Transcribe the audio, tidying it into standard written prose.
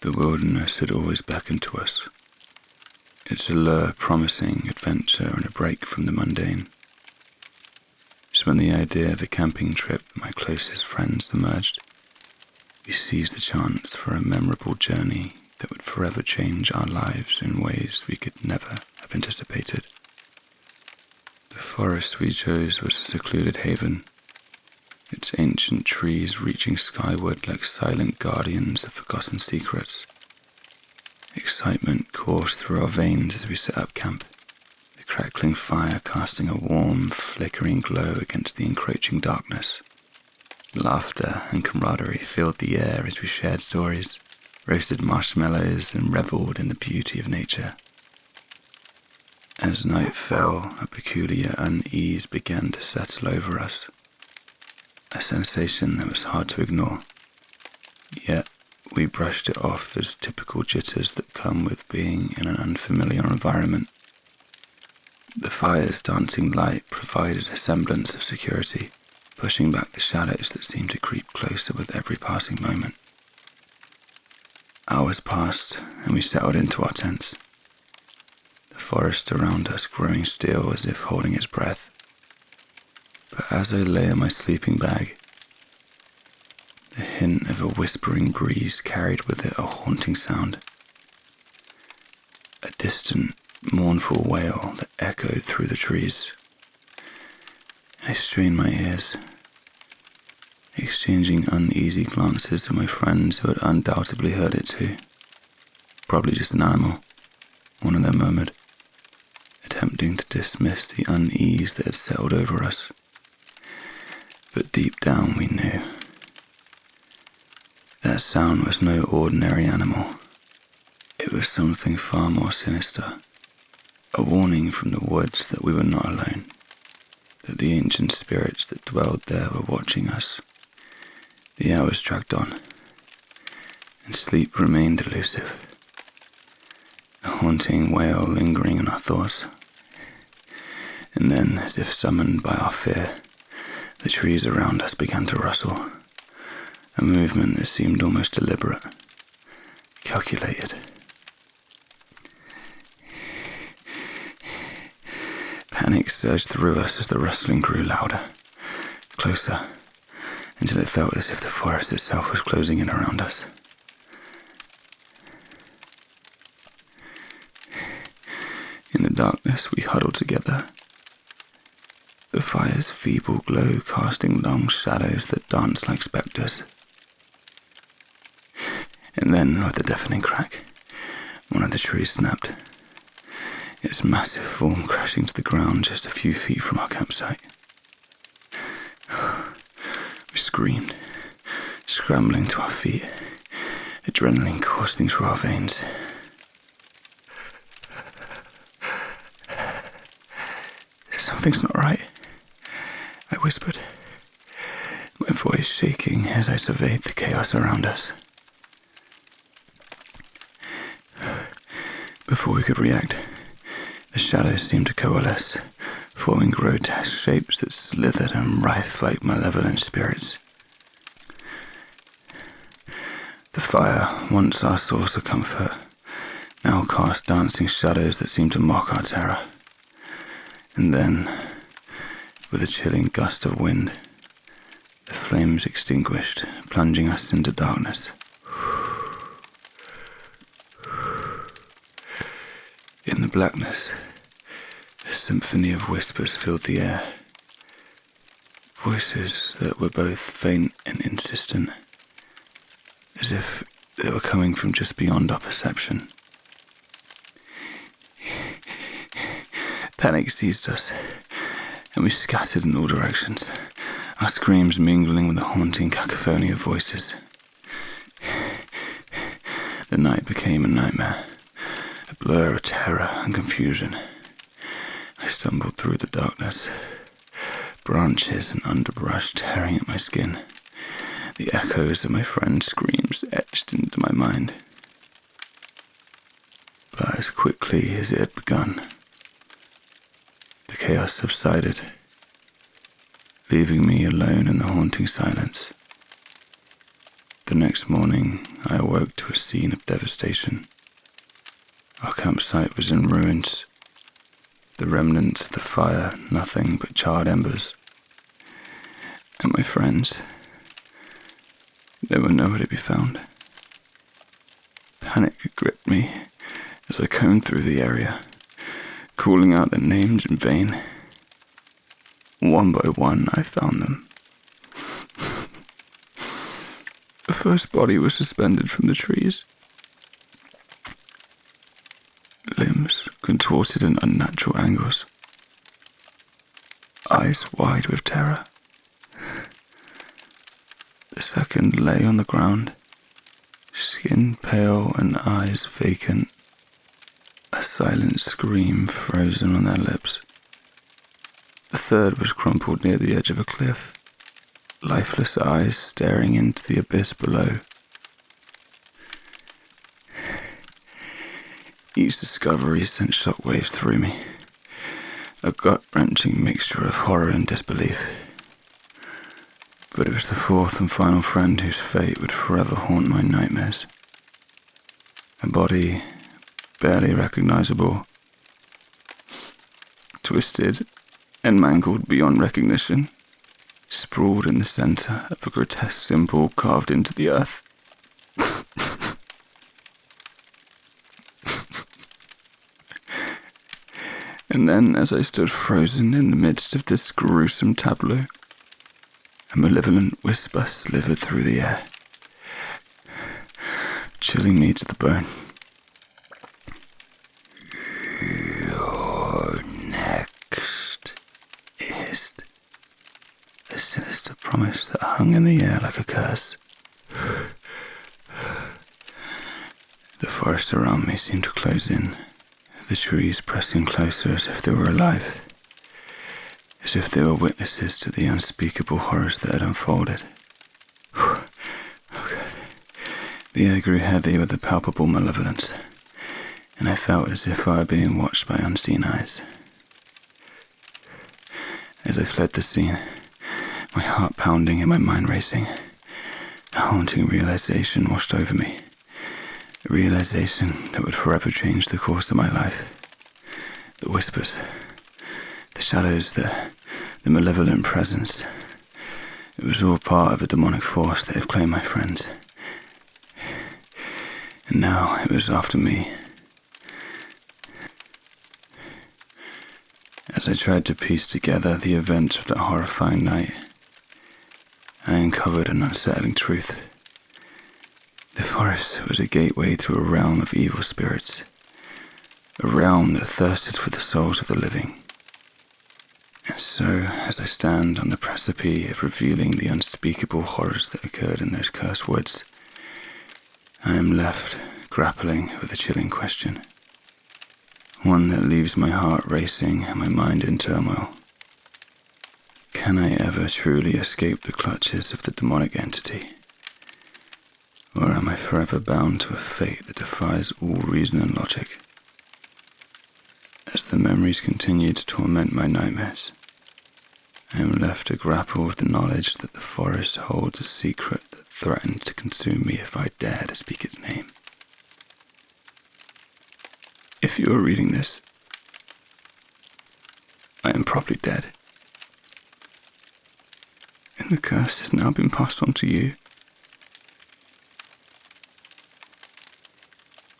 The wilderness had always beckoned to us, its allure promising adventure and a break from the mundane. Just when the idea of a camping trip with my closest friends emerged, we seized the chance for a memorable journey that would forever change our lives in ways we could never have anticipated. The forest we chose was a secluded haven, its ancient trees reaching skyward like silent guardians of forgotten secrets. Excitement coursed through our veins as we set up camp, the crackling fire casting a warm, flickering glow against the encroaching darkness. Laughter and camaraderie filled the air as we shared stories, roasted marshmallows, and reveled in the beauty of nature. As night fell, a peculiar unease began to settle over us, a sensation that was hard to ignore. Yet we brushed it off as typical jitters that come with being in an unfamiliar environment. The fire's dancing light provided a semblance of security, pushing back the shadows that seemed to creep closer with every passing moment. Hours passed, and we settled into our tents, the forest around us growing still as if holding its breath. But as I lay in my sleeping bag, the hint of a whispering breeze carried with it a haunting sound, a distant, mournful wail that echoed through the trees. I strained my ears, exchanging uneasy glances with my friends who had undoubtedly heard it too. "Probably just an animal," one of them murmured, attempting to dismiss the unease that had settled over us. But deep down we knew. That sound was no ordinary animal. It was something far more sinister, a warning from the woods that we were not alone, that the ancient spirits that dwelled there were watching us. The hours dragged on, and sleep remained elusive, a haunting wail lingering in our thoughts. And then, as if summoned by our fear, the trees around us began to rustle, a movement that seemed almost deliberate, calculated. Panic surged through us as the rustling grew louder, closer, until it felt as if the forest itself was closing in around us. In the darkness, we huddled together, the fire's feeble glow casting long shadows that danced like spectres. And then, with a deafening crack, one of the trees snapped, its massive form crashing to the ground just a few feet from our campsite. We screamed, scrambling to our feet, adrenaline coursing through our veins. "Something's not right," I whispered, my voice shaking as I surveyed the chaos around us. Before we could react, the shadows seemed to coalesce, forming grotesque shapes that slithered and writhed like malevolent spirits. The fire, once our source of comfort, now cast dancing shadows that seemed to mock our terror. And then, with a chilling gust of wind, the flames extinguished, plunging us into darkness. In the blackness, a symphony of whispers filled the air, voices that were both faint and insistent, as if they were coming from just beyond our perception. Panic seized us, and we scattered in all directions, our screams mingling with the haunting cacophony of voices. The night became a nightmare, a blur of terror and confusion. I stumbled through the darkness, branches and underbrush tearing at my skin, the echoes of my friends' screams etched into my mind. But as quickly as it had begun, the chaos subsided, leaving me alone in the haunting silence. The next morning, I awoke to a scene of devastation. Our campsite was in ruins. The remnants of the fire, nothing but charred embers. And my friends, they were nowhere to be found. Panic gripped me as I combed through the area, calling out their names in vain. One by one, I found them. The first body was suspended from the trees. Limbs contorted in unnatural angles. Eyes wide with terror. The second lay on the ground, skin pale and eyes vacant, a silent scream frozen on their lips. The third was crumpled near the edge of a cliff, lifeless eyes staring into the abyss below. Each discovery sent shockwaves through me, a gut-wrenching mixture of horror and disbelief. But it was the fourth and final friend whose fate would forever haunt my nightmares. A body barely recognizable, twisted and mangled beyond recognition, sprawled in the center of a grotesque symbol carved into the earth. And then, as I stood frozen in the midst of this gruesome tableau, a malevolent whisper slithered through the air, chilling me to the bone. Your next is the sinister promise that hung in the air like a curse. The forest around me seemed to close in, the trees pressing closer as if they were alive, as if they were witnesses to the unspeakable horrors that had unfolded. Oh God. The air grew heavy with a palpable malevolence, and I felt as if I were being watched by unseen eyes. As I fled the scene, my heart pounding and my mind racing, a haunting realization washed over me. A realization that would forever change the course of my life. The whispers, the shadows, the malevolent presence. It was all part of a demonic force that had claimed my friends. And now it was after me. As I tried to piece together the events of that horrifying night, I uncovered an unsettling truth. The forest was a gateway to a realm of evil spirits, a realm that thirsted for the souls of the living. And so, as I stand on the precipice of revealing the unspeakable horrors that occurred in those cursed woods, I am left grappling with a chilling question, one that leaves my heart racing and my mind in turmoil. Can I ever truly escape the clutches of the demonic entity? Or am I forever bound to a fate that defies all reason and logic? As the memories continue to torment my nightmares, I am left to grapple with the knowledge that the forest holds a secret that threatens to consume me if I dare to speak its name. If you are reading this, I am probably dead, and the curse has now been passed on to you.